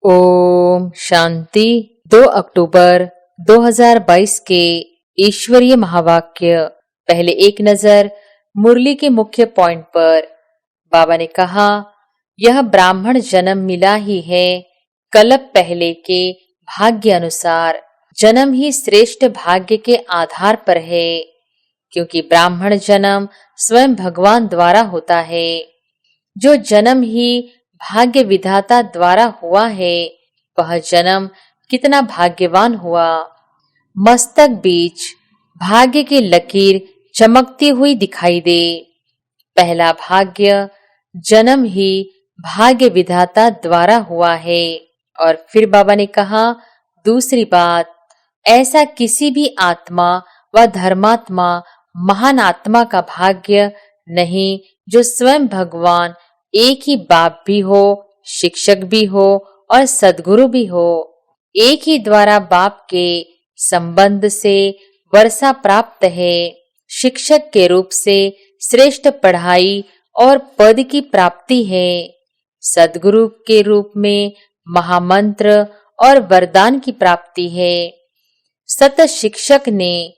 ओम शांति। 2 अक्टूबर 2022 के ईश्वरीय महावाक्य। पहले एक नजर मुरली के मुख्य पॉइंट पर। बाबा ने कहा, यह ब्राह्मण जन्म मिला ही है कल्प पहले के भाग्य अनुसार। जन्म ही श्रेष्ठ भाग्य के आधार पर है, क्योंकि ब्राह्मण जन्म स्वयं भगवान द्वारा होता है। जो जन्म ही भाग्य विधाता द्वारा हुआ है, वह जन्म कितना भाग्यवान हुआ। मस्तक बीच भाग्य की लकीर चमकती हुई दिखाई दे। पहला भाग्य जन्म ही भाग्य विधाता द्वारा हुआ है। और फिर बाबा ने कहा, दूसरी बात, ऐसा किसी भी आत्मा व धर्मात्मा महान आत्मा का भाग्य नहीं जो स्वयं भगवान एक ही बाप भी हो, शिक्षक भी हो और सद्गुरु भी हो। एक ही द्वारा बाप के संबंध से वर्षा प्राप्त है। शिक्षक के रूप से श्रेष्ठ पढ़ाई और पद की प्राप्ति है। सद्गुरु के रूप में महामंत्र और वरदान की प्राप्ति है। सत शिक्षक ने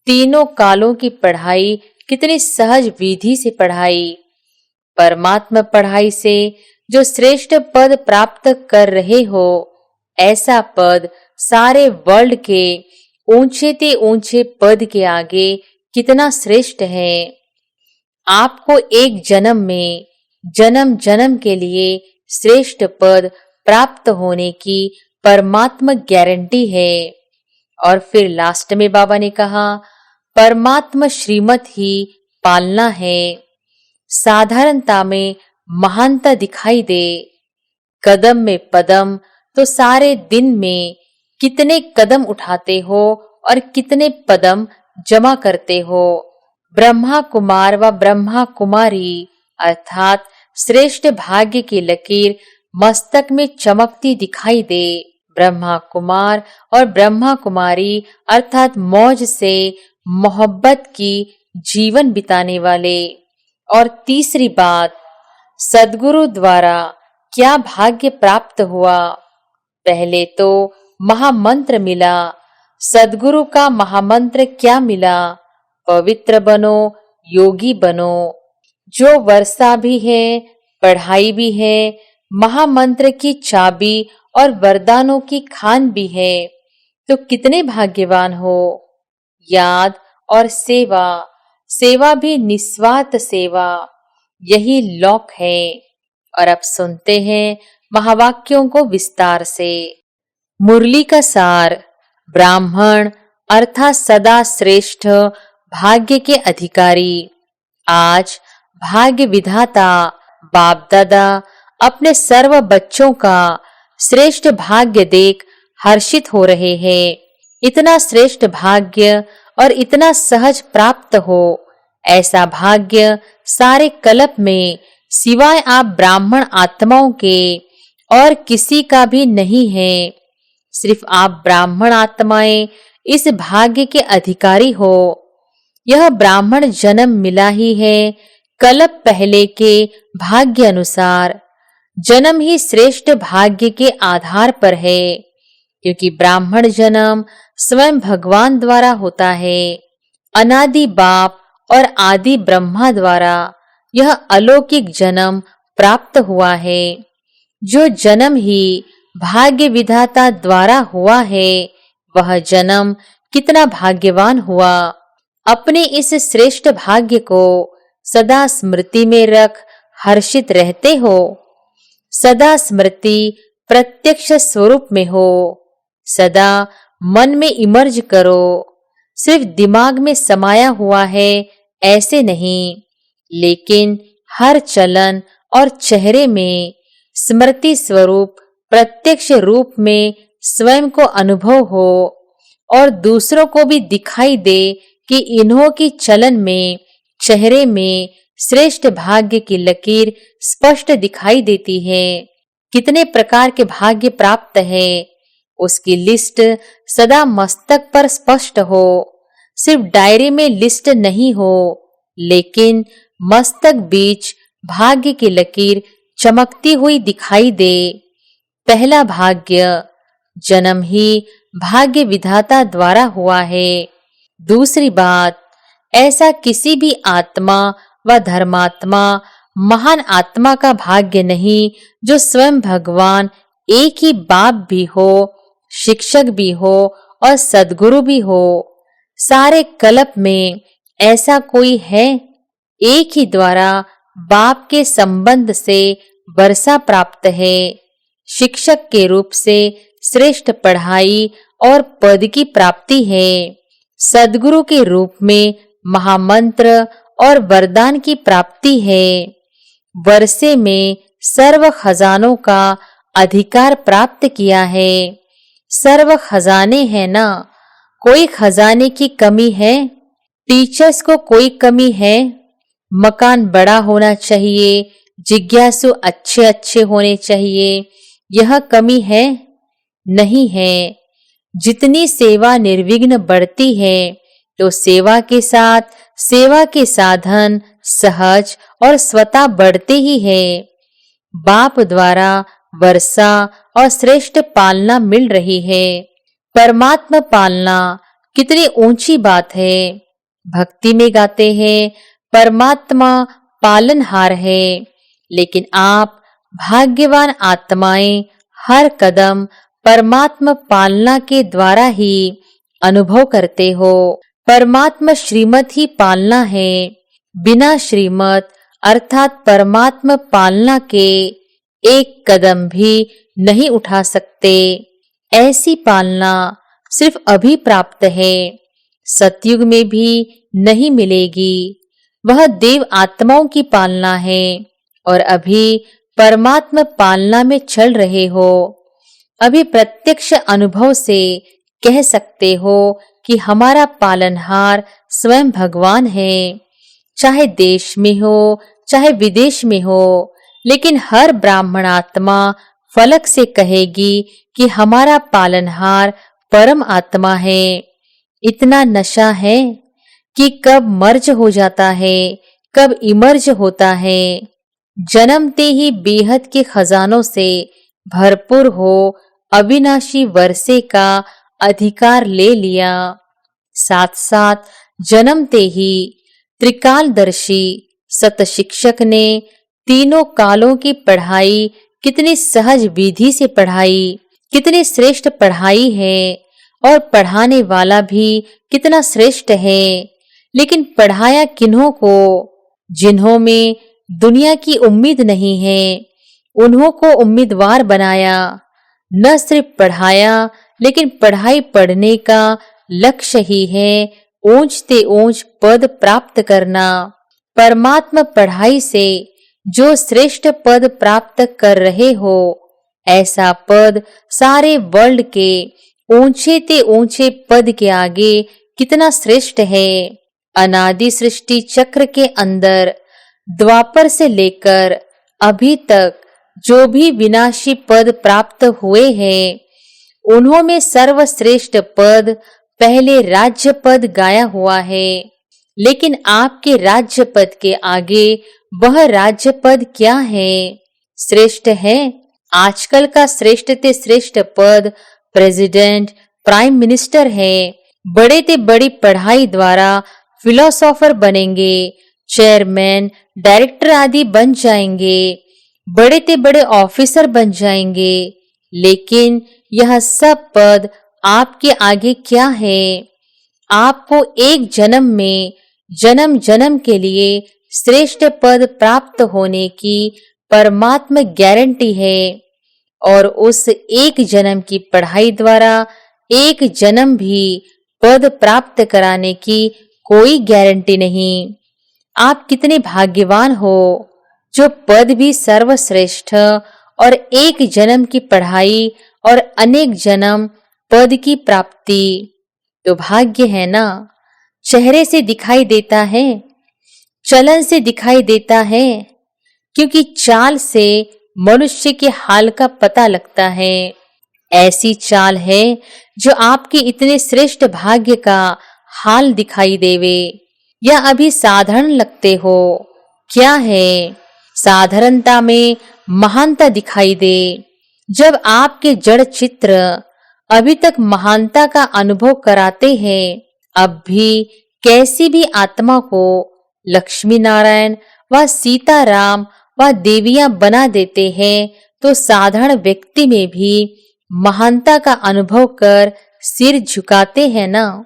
तीनों कालों की पढ़ाई कितनी सहज विधि से पढ़ाई। परमात्मा पढ़ाई से जो श्रेष्ठ पद प्राप्त कर रहे हो, ऐसा पद सारे वर्ल्ड के ऊंचे ते ऊंचे पद के आगे कितना श्रेष्ठ है। आपको एक जन्म में जन्म जन्म के लिए श्रेष्ठ पद प्राप्त होने की परमात्मा गारंटी है। और फिर लास्ट में बाबा ने कहा, परमात्मा श्रीमत ही पालना है। साधारणता में महानता दिखाई दे। कदम में पदम तो सारे दिन में कितने कदम उठाते हो और कितने पदम जमा करते हो। ब्रह्मा कुमार व ब्रह्मा कुमारी अर्थात श्रेष्ठ भाग्य की लकीर मस्तक में चमकती दिखाई दे। ब्रह्मा कुमार और ब्रह्मा कुमारी अर्थात मौज से मोहब्बत की जीवन बिताने वाले। और तीसरी बात, सद्गुरु द्वारा क्या भाग्य प्राप्त हुआ। पहले तो महामंत्र मिला। सद्गुरु का महामंत्र क्या मिला, पवित्र बनो, योगी बनो। जो वर्षा भी है, पढ़ाई भी है, महामंत्र की चाबी और वरदानों की खान भी है, तो कितने भाग्यवान हो। याद और सेवा, सेवा भी निस्वार्थ सेवा, यही लॉक है। और अब सुनते हैं महावाक्यों को विस्तार से। मुरली का सार। ब्राह्मण अर्थात सदा श्रेष्ठ भाग्य के अधिकारी। आज भाग्य विधाता बाप दादा अपने सर्व बच्चों का श्रेष्ठ भाग्य देख हर्षित हो रहे हैं। इतना श्रेष्ठ भाग्य और इतना सहज प्राप्त हो, ऐसा भाग्य सारे कल्प में सिवाय आप ब्राह्मण आत्माओं के और किसी का भी नहीं है। सिर्फ आप ब्राह्मण आत्माएं इस भाग्य के अधिकारी हो। यह ब्राह्मण जन्म मिला ही है कल्प पहले के भाग्य अनुसार। जन्म ही श्रेष्ठ भाग्य के आधार पर है, क्योंकि ब्राह्मण जन्म स्वयं भगवान द्वारा होता है। अनादि बाप और आदि ब्रह्मा द्वारा यह अलौकिक जन्म प्राप्त हुआ है। जो जन्म ही भाग्य विधाता द्वारा हुआ है, वह जन्म कितना भाग्यवान हुआ। अपने इस श्रेष्ठ भाग्य को सदा स्मृति में रख हर्षित रहते हो। सदा स्मृति प्रत्यक्ष स्वरूप में हो। सदा मन में इमर्ज करो। सिर्फ दिमाग में समाया हुआ है ऐसे नहीं, लेकिन हर चलन और चेहरे में स्मृति स्वरूप प्रत्यक्ष रूप में स्वयं को अनुभव हो और दूसरों को भी दिखाई दे कि इन्हों की चलन में, चेहरे में श्रेष्ठ भाग्य की लकीर स्पष्ट दिखाई देती है। कितने प्रकार के भाग्य प्राप्त है, उसकी लिस्ट सदा मस्तक पर स्पष्ट हो। सिर्फ डायरी में लिस्ट नहीं हो, लेकिन मस्तक बीच भाग्य की लकीर चमकती हुई दिखाई दे। पहला भाग्य जन्म ही भाग्य विधाता द्वारा हुआ है। दूसरी बात, ऐसा किसी भी आत्मा व धर्मात्मा, महान आत्मा का भाग्य नहीं जो स्वयं भगवान एक ही बाप भी हो, शिक्षक भी हो और सद्गुरु भी हो। सारे कल्प में ऐसा कोई है? एक ही द्वारा बाप के संबंध से वर्षा प्राप्त है। शिक्षक के रूप से श्रेष्ठ पढ़ाई और पद की प्राप्ति है। सद्गुरु के रूप में महामंत्र और वरदान की प्राप्ति है। वर्षे में सर्व खजानों का अधिकार प्राप्त किया है। सर्व खजाने हैं ना, कोई खजाने की कमी है? टीचर्स को कोई कमी है? मकान बड़ा होना चाहिए, जिज्ञासु अच्छे अच्छे होने चाहिए, यह कमी है? नहीं है। जितनी सेवा निर्विघ्न बढ़ती है तो सेवा के साथ सेवा के साधन सहज और स्वतः बढ़ते ही है। बाप द्वारा वर्षा और श्रेष्ठ पालना मिल रही है। परमात्मा पालना कितनी ऊंची बात है। भक्ति में गाते हैं परमात्मा पालनहार है, लेकिन आप भाग्यवान आत्माएं हर कदम परमात्मा पालना के द्वारा ही अनुभव करते हो। परमात्मा श्रीमत ही पालना है। बिना श्रीमत अर्थात परमात्मा पालना के एक कदम भी नहीं उठा सकते। ऐसी पालना सिर्फ अभी प्राप्त है, सतयुग में भी नहीं मिलेगी। वह देव आत्माओं की पालना है और अभी परमात्मा पालना में चल रहे हो। अभी प्रत्यक्ष अनुभव से कह सकते हो कि हमारा पालनहार स्वयं भगवान है। चाहे देश में हो चाहे विदेश में हो, लेकिन हर ब्राह्मण आत्मा फलक से कहेगी कि हमारा पालनहार परम आत्मा है। इतना नशा है कि कब मर्ज हो जाता है, कब इमर्ज होता है। जन्मते ही बेहद के खजानों से भरपूर हो अविनाशी वर्षे का अधिकार ले लिया। साथ साथ जन्मते ही त्रिकालदर्शी सत शिक्षक ने तीनों कालों की पढ़ाई कितनी सहज विधि से पढ़ाई, कितनी श्रेष्ठ पढ़ाई है और पढ़ाने वाला भी कितना श्रेष्ठ है। लेकिन पढ़ाया किन्हों को? जिन्हों में दुनिया की उम्मीद नहीं है, उन्हों को उम्मीदवार बनाया। न सिर्फ पढ़ाया, लेकिन पढ़ाई पढ़ने का लक्ष्य ही है ऊंचते ऊंच पद प्राप्त करना। परमात्मा पढ़ाई से जो श्रेष्ठ पद प्राप्त कर रहे हो, ऐसा पद सारे वर्ल्ड के ऊंचे ते ऊंचे पद के आगे कितना श्रेष्ठ है। अनादि सृष्टि चक्र के अंदर द्वापर से लेकर अभी तक जो भी विनाशी पद प्राप्त हुए हैं, उन्हों में सर्वश्रेष्ठ पद पहले राज्य पद गाया हुआ है। लेकिन आपके राज्य पद के आगे वह राज्य पद क्या है? श्रेष्ठ है। आजकल का श्रेष्ठ ते श्रेष्ठ पद प्रेसिडेंट, प्राइम मिनिस्टर है। बड़े ते बड़ी पढ़ाई द्वारा फिलोसोफर बनेंगे, चेयरमैन, डायरेक्टर आदि बन जाएंगे, बड़े ते बड़े ऑफिसर बन जाएंगे। लेकिन यह सब पद आपके आगे क्या है? आपको एक जन्म में जन्म जन्म के लिए श्रेष्ठ पद प्राप्त होने की परमात्मा गारंटी है, और उस एक जन्म की पढ़ाई द्वारा एक जन्म भी पद प्राप्त कराने की कोई गारंटी नहीं। आप कितने भाग्यवान हो जो पद भी सर्वश्रेष्ठ और एक जन्म की पढ़ाई और अनेक जन्म पद की प्राप्ति। तो भाग्य है ना। चेहरे से दिखाई देता है, चलन से दिखाई देता है, क्योंकि चाल से मनुष्य के हाल का पता लगता है। ऐसी चाल है जो आपके इतने श्रेष्ठ भाग्य का हाल दिखाई देवे, या अभी साधारण लगते हो। क्या है? साधारणता में महानता दिखाई दे। जब आपके जड़ चित्र अभी तक महानता का अनुभव कराते हैं, अब भी कैसी भी आत्मा को लक्ष्मी नारायण व सीताराम व देवियां बना देते हैं, तो साधारण व्यक्ति में भी महानता का अनुभव कर सिर झुकाते हैं ना।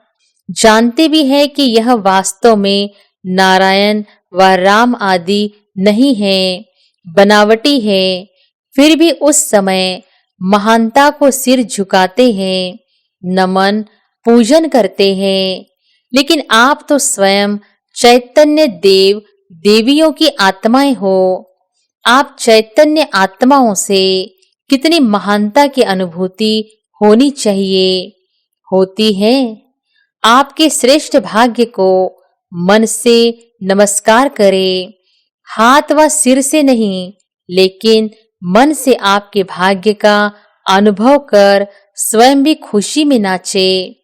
जानते भी हैं कि यह वास्तव में नारायण व राम आदि नहीं है, बनावटी है, फिर भी उस समय महानता को सिर झुकाते हैं, नमन पूजन करते हैं। लेकिन आप तो स्वयं चैतन्य देव देवियों की आत्माएं हो। आप चैतन्य आत्माओं से कितनी महानता की अनुभूति होनी चाहिए, होती है। आपके श्रेष्ठ भाग्य को मन से नमस्कार करें, हाथ व सिर से नहीं, लेकिन मन से आपके भाग्य का अनुभव कर स्वयं भी खुशी में नाचे।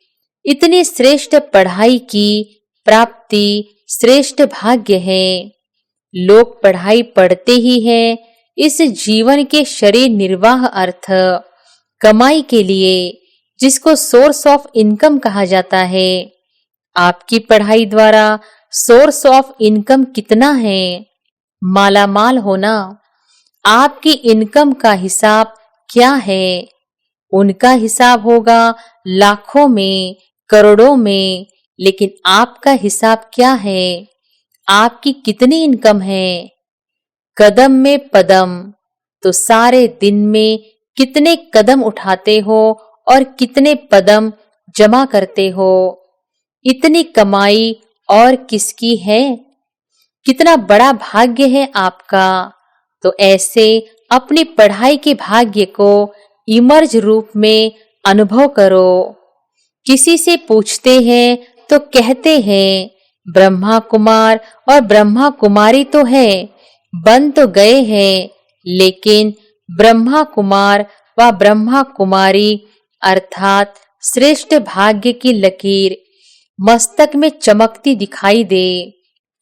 इतनी श्रेष्ठ पढ़ाई की प्राप्ति श्रेष्ठ भाग्य है। लोग पढ़ाई पढ़ते ही हैं इस जीवन के शरीर निर्वाह अर्थ कमाई के लिए, जिसको सोर्स ऑफ इनकम कहा जाता है। आपकी पढ़ाई द्वारा सोर्स ऑफ इनकम कितना है? मालामाल होना। आपकी इनकम का हिसाब क्या है? उनका हिसाब होगा लाखों में, करोड़ों में, लेकिन आपका हिसाब क्या है? आपकी कितनी इनकम है? कदम में पदम, तो सारे दिन में कितने कदम उठाते हो और कितने पदम जमा करते हो? इतनी कमाई और किसकी है? कितना बड़ा भाग्य है आपका। तो ऐसे अपनी पढ़ाई के भाग्य को इमर्ज रूप में अनुभव करो। किसी से पूछते हैं तो कहते हैं ब्रह्मा कुमार और ब्रह्मा कुमारी तो है, बन तो गए हैं, लेकिन ब्रह्मा कुमार व ब्रह्मा कुमारी अर्थात श्रेष्ठ भाग्य की लकीर मस्तक में चमकती दिखाई दे।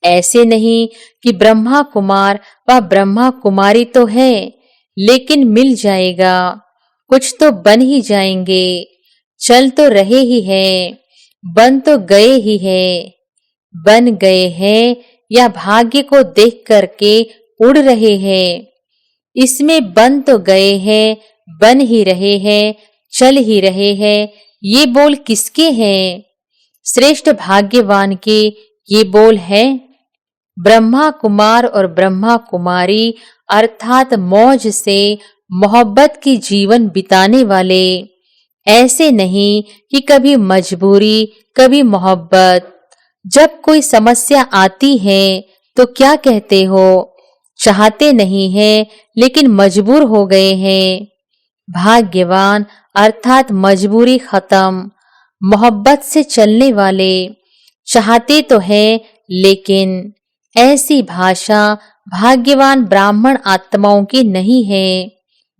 ऐसे नहीं कि ब्रह्मा कुमार व ब्रह्मा कुमारी तो है, लेकिन मिल जाएगा, कुछ तो बन ही जाएंगे, चल तो रहे ही हैं, बन तो गए ही हैं। बन गए हैं या भाग्य को देख करके उड़ रहे हैं। इसमें बन तो गए हैं, बन ही रहे हैं, चल ही रहे हैं, ये बोल किसके हैं? श्रेष्ठ भाग्यवान के ये बोल हैं। ब्रह्मा कुमार और ब्रह्मा कुमारी अर्थात मौज से मोहब्बत की जीवन बिताने वाले। ऐसे नहीं कि कभी मजबूरी कभी मोहब्बत। जब कोई समस्या आती है तो क्या कहते हो? चाहते नहीं हैं लेकिन मजबूर हो गए हैं। भाग्यवान अर्थात मजबूरी खत्म, मोहब्बत से चलने वाले। चाहते तो हैं लेकिन ऐसी भाषा भाग्यवान ब्राह्मण आत्माओं की नहीं है।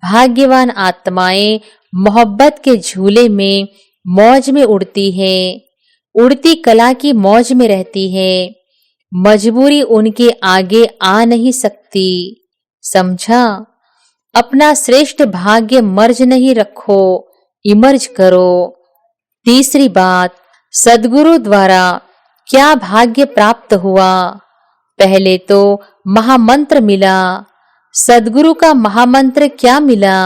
भाग्यवान आत्माएं मोहब्बत के झूले में मौज में उड़ती है, उड़ती कला की मौज में रहती है। मजबूरी उनके आगे आ नहीं सकती। समझा? अपना श्रेष्ठ भाग्य मर्ज नहीं रखो, इमर्ज करो। तीसरी बात, सद्गुरु द्वारा क्या भाग्य प्राप्त हुआ? पहले तो महामंत्र मिला। सद्गुरु का महामंत्र क्या मिला?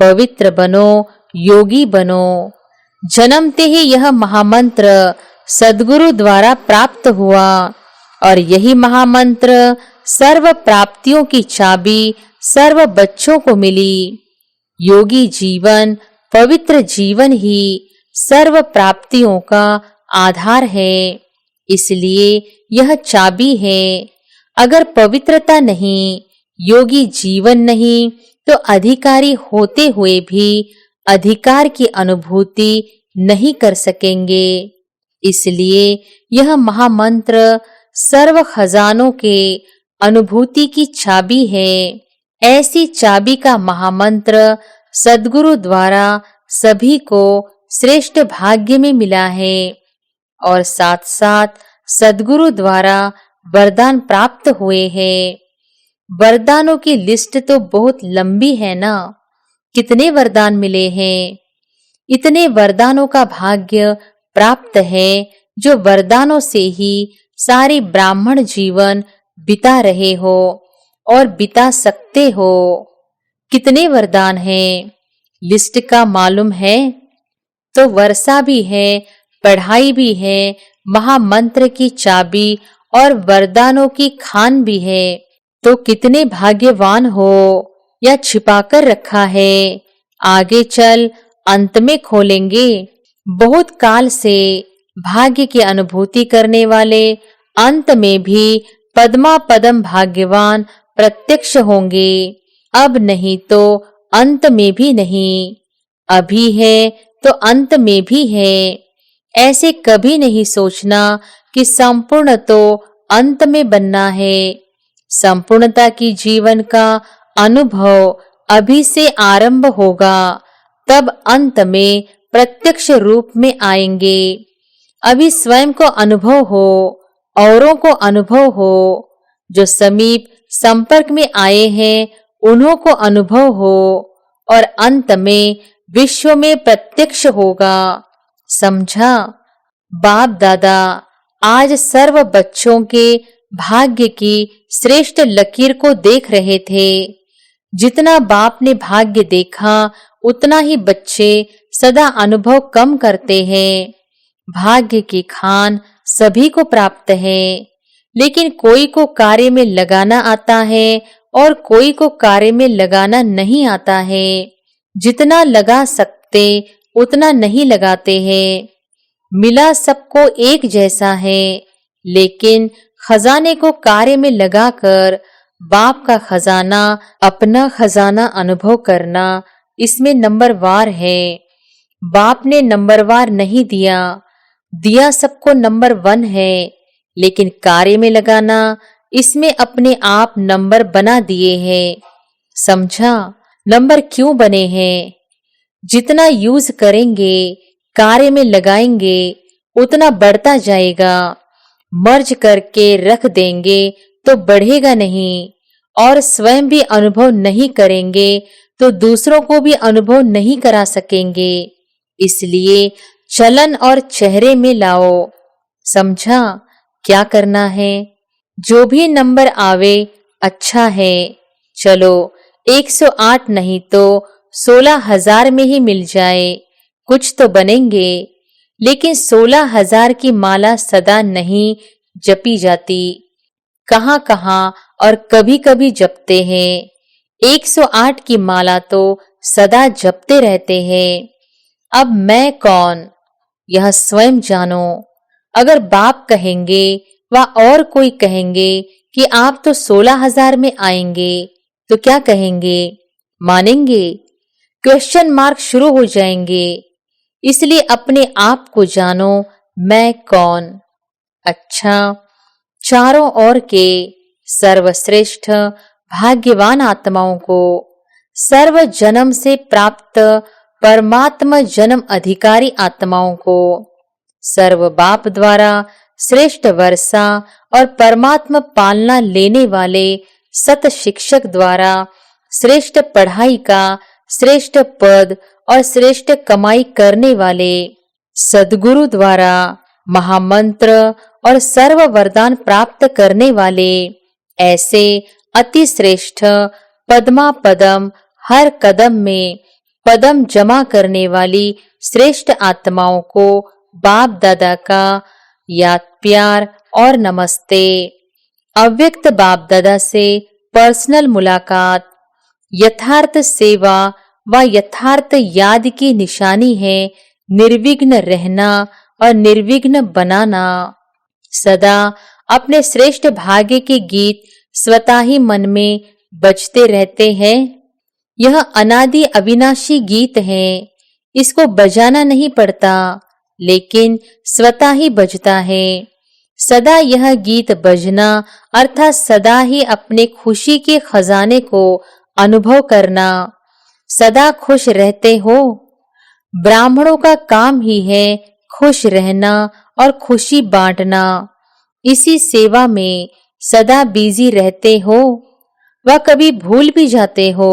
पवित्र बनो, योगी बनो। जन्मते ही यह महामंत्र सद्गुरु द्वारा प्राप्त हुआ और यही महामंत्र सर्व प्राप्तियों की चाबी सर्व बच्चों को मिली। योगी जीवन, पवित्र जीवन ही सर्व प्राप्तियों का आधार है, इसलिए यह चाबी है। अगर पवित्रता नहीं, योगी जीवन नहीं, तो अधिकारी होते हुए भी अधिकार की अनुभूति नहीं कर सकेंगे। इसलिए यह महामंत्र सर्व खजानों के अनुभूति की चाबी है। ऐसी चाबी का महामंत्र सद्गुरु द्वारा सभी को श्रेष्ठ भाग्य में मिला है और साथ साथ सद्गुरु द्वारा वरदान प्राप्त हुए हैं। वरदानों की लिस्ट तो बहुत लंबी है ना। कितने वरदान मिले हैं। इतने वरदानों का भाग्य प्राप्त है जो वरदानों से ही सारी ब्राह्मण जीवन बिता रहे हो और बिता सकते हो। कितने वरदान हैं, लिस्ट का मालूम है? तो वर्षा भी है, पढ़ाई भी है, महामंत्र की चाबी और वरदानों की खान भी है। तो कितने भाग्यवान हो, या छिपाकर रखा है? आगे चल अंत में खोलेंगे। बहुत काल से भाग्य की अनुभूति करने वाले अंत में भी पद्मा पदम भाग्यवान प्रत्यक्ष होंगे। अब नहीं तो अंत में भी नहीं, अभी है तो अंत में भी है। ऐसे कभी नहीं सोचना कि संपूर्ण तो अंत में बनना है। संपूर्णता की जीवन का अनुभव अभी से आरंभ होगा, तब अंत में प्रत्यक्ष रूप में आएंगे। अभी स्वयं को अनुभव हो, औरों को अनुभव हो, जो समीप संपर्क में आए हैं उन्हों को अनुभव हो, और अंत में विश्व में प्रत्यक्ष होगा। समझा? बाप दादा आज सर्व बच्चों के भाग्य की श्रेष्ठ लकीर को देख रहे थे। जितना बाप ने भाग्य देखा उतना ही बच्चे सदा अनुभव कम करते हैं। भाग्य की खान सभी को प्राप्त है, लेकिन कोई को कार्य में लगाना आता है और कोई को कार्य में लगाना नहीं आता है। जितना लगा सकते उतना नहीं लगाते हैं। मिला सबको एक जैसा है, लेकिन खजाने को कार्य में लगाकर बाप का खजाना, अपना खजाना अनुभव करना, इसमें नंबरवार है। बाप ने नंबरवार नहीं दिया, दिया सबको नंबर 1 है, लेकिन कार्य में लगाना, इसमें अपने आप नंबर बना दिए हैं। समझा? नंबर क्यों बने हैं? जितना यूज करेंगे, कार्य में लगाएंगे, उतना बढ़ता जाएगा। मर्ज करके रख देंगे तो बढ़ेगा नहीं, और स्वयं भी अनुभव नहीं करेंगे तो दूसरों को भी अनुभव नहीं करा सकेंगे। इसलिए चलन और चेहरे में लाओ। समझा? क्या करना है? जो भी नंबर आवे अच्छा है। चलो 108 नहीं तो 16,000 में ही मिल जाए, कुछ तो बनेंगे। लेकिन 16,000 की माला सदा नहीं जपी जाती, कहां कहां और कभी कभी जपते हैं। 108 की माला तो सदा जपते रहते हैं। अब मैं कौन, यह स्वयं जानो। अगर बाप कहेंगे व और कोई कहेंगे कि आप तो 16,000 में आएंगे, तो क्या कहेंगे? मानेंगे? क्वेश्चन मार्क शुरू हो जाएंगे। इसलिए अपने आप को जानो, मैं कौन। अच्छा, चारों ओर के सर्वश्रेष्ठ भाग्यवान आत्माओं को सर्व जन्म से प्राप्त परमात्मा जन्म अधिकारी आत्माओं को सर्व बाप द्वारा श्रेष्ठ वर्षा और परमात्मा पालना लेने वाले सत शिक्षक द्वारा श्रेष्ठ पढ़ाई का श्रेष्ठ पद और श्रेष्ठ कमाई करने वाले सद्गुरु द्वारा महामंत्र और सर्व वरदान प्राप्त करने वाले ऐसे अति श्रेष्ठ पद्मा पदम हर कदम में पदम जमा करने वाली श्रेष्ठ आत्माओं को बाप दादा का याद प्यार और नमस्ते। अव्यक्त बाप दादा से पर्सनल मुलाकात। यथार्थ सेवा व यथार्थ याद की निशानी है निर्विघ्न रहना और निर्विघ्न बनाना। सदा अपने श्रेष्ठ भाग्य के गीत स्वतः ही मन में बजते रहते हैं। यह अनादि अविनाशी गीत है, इसको बजाना नहीं पड़ता, लेकिन स्वतः ही बजता है। सदा यह गीत बजना अर्थात सदा ही अपने खुशी के खजाने को अनुभव करना। सदा खुश रहते हो। ब्राह्मणों का काम ही है खुश रहना और खुशी बांटना। इसी सेवा में सदा बिजी रहते हो व कभी भूल भी जाते हो।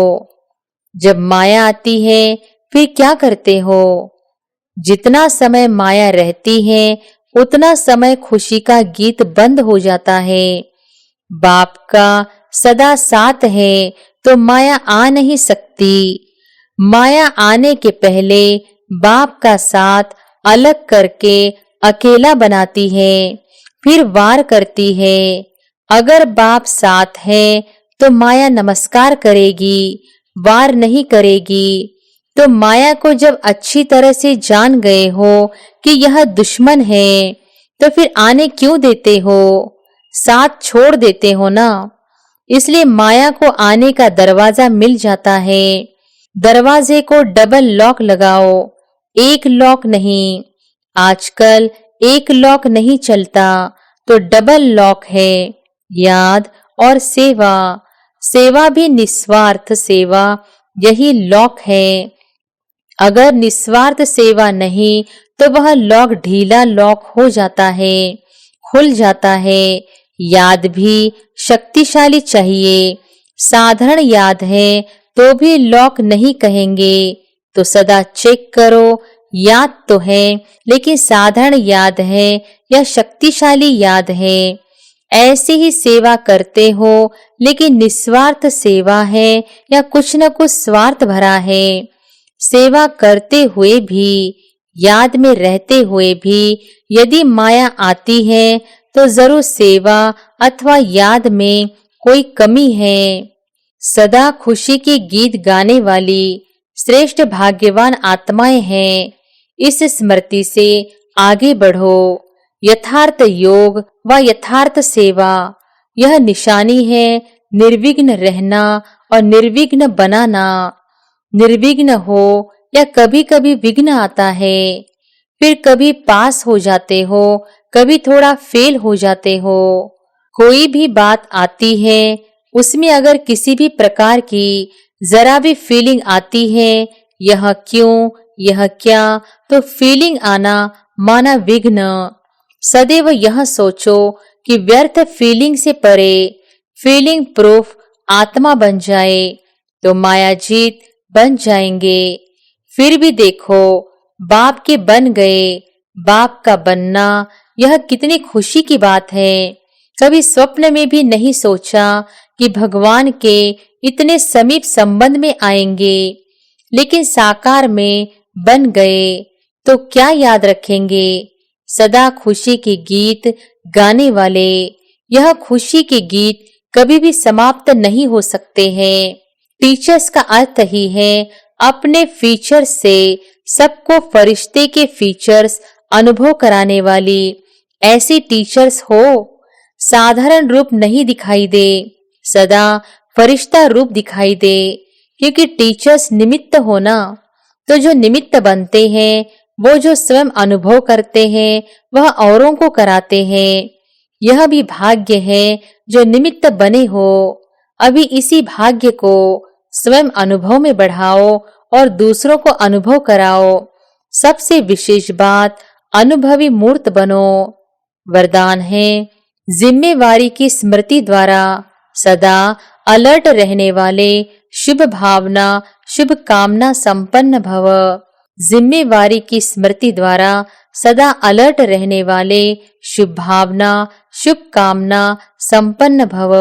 जब माया आती है फिर क्या करते हो? जितना समय माया रहती है उतना समय खुशी का गीत बंद हो जाता है। बाप का सदा साथ है तो माया आ नहीं सकती। माया आने के पहले बाप का साथ अलग करके अकेला बनाती है, फिर वार करती है। अगर बाप साथ है तो माया नमस्कार करेगी, वार नहीं करेगी। तो माया को जब अच्छी तरह से जान गए हो कि यह दुश्मन है तो फिर आने क्यों देते हो? साथ छोड़ देते हो ना। इसलिए माया को आने का दरवाजा मिल जाता है। दरवाजे को डबल लॉक लगाओ, एक लॉक नहीं। आजकल एक लॉक नहीं चलता तो डबल लॉक है, याद और सेवा। सेवा भी निस्वार्थ सेवा, यही लॉक है। अगर निस्वार्थ सेवा नहीं तो वह लॉक ढीला लॉक हो जाता है, खुल जाता है। याद भी शक्तिशाली चाहिए। साधारण याद है तो भी लॉक नहीं कहेंगे। तो सदा चेक करो, याद तो है लेकिन साधारण याद है या शक्तिशाली याद है। ऐसे ही सेवा करते हो लेकिन निस्वार्थ सेवा है या कुछ न कुछ स्वार्थ भरा है। सेवा करते हुए भी, याद में रहते हुए भी यदि माया आती है तो जरूर सेवा अथवा याद में कोई कमी है। सदा खुशी के गीत गाने वाली श्रेष्ठ भाग्यवान आत्माएं हैं। इस स्मृति से आगे बढ़ो। यथार्थ योग व यथार्थ सेवा, यह निशानी है निर्विघ्न रहना और निर्विघ्न बनाना। निर्विघ्न हो या कभी-कभी विघ्न आता है, फिर कभी पास हो जाते हो, कभी थोड़ा फेल हो जाते हो। कोई भी बात आती है उसमें अगर किसी भी प्रकार की जरा भी फीलिंग आती है, यह क्यों, यह क्या, तो फीलिंग आना माना विघ्न। सदैव यह सोचो कि व्यर्थ फीलिंग से परे फीलिंग प्रूफ आत्मा बन जाए तो माया जीत बन जाएंगे। फिर भी देखो, बाप के बन गए। बाप का बनना यह कितनी खुशी की बात है। कभी स्वप्न में भी नहीं सोचा कि भगवान के इतने समीप संबंध में आएंगे, लेकिन साकार में बन गए तो क्या याद रखेंगे? सदा खुशी के गीत गाने वाले। यह खुशी के गीत कभी भी समाप्त नहीं हो सकते हैं। टीचर्स का अर्थ ही है अपने फीचर्स से सबको फरिश्ते के फीचर्स अनुभव कराने वाली। ऐसी टीचर्स हो, साधारण रूप नहीं दिखाई दे, सदा फरिश्ता रूप दिखाई दे। क्योंकि टीचर्स निमित्त हो ना, तो जो निमित्त बनते हैं वो जो स्वयं अनुभव करते हैं वह औरों को कराते हैं। यह भी भाग्य है जो निमित्त बने हो। अभी इसी भाग्य को स्वयं अनुभव में बढ़ाओ और दूसरों को अनुभव कराओ। सबसे विशेष बात, अनुभवी मूर्त बनो। वरदान है, जिम्मेवारी की स्मृति द्वारा सदा अलर्ट रहने वाले शुभ भावना शुभ कामना संपन्न भव। जिम्मेवारी की स्मृति द्वारा सदा अलर्ट रहने वाले शुभ भावना शुभ कामना संपन्न भव।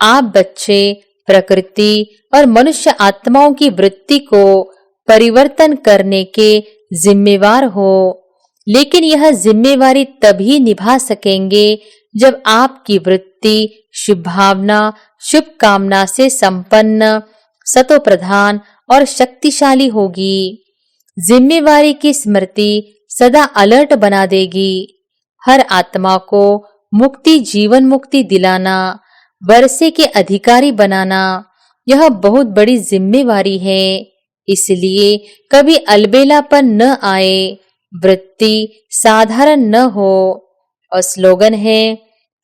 आप बच्चे प्रकृति और मनुष्य आत्माओं की वृत्ति को परिवर्तन करने के जिम्मेवार हो, लेकिन यह जिम्मेवारी तभी निभा सकेंगे जब आपकी वृत्ति शुभ भावना शुभ कामना से संपन्न, सतो प्रधान और शक्तिशाली होगी। जिम्मेवारी की स्मृति सदा अलर्ट बना देगी। हर आत्मा को मुक्ति जीवन मुक्ति दिलाना, वर्षे के अधिकारी बनाना, यह बहुत बड़ी जिम्मेवारी है। इसलिए कभी अलबेलापन न आए, वृत्ति साधारण न हो। और स्लोगन है,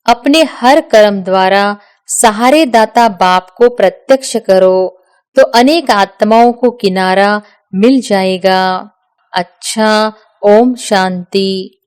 अपने हर कर्म द्वारा सहारे दाता बाप को प्रत्यक्ष करो तो अनेक आत्माओं को किनारा मिल जाएगा। अच्छा, ओम शांति।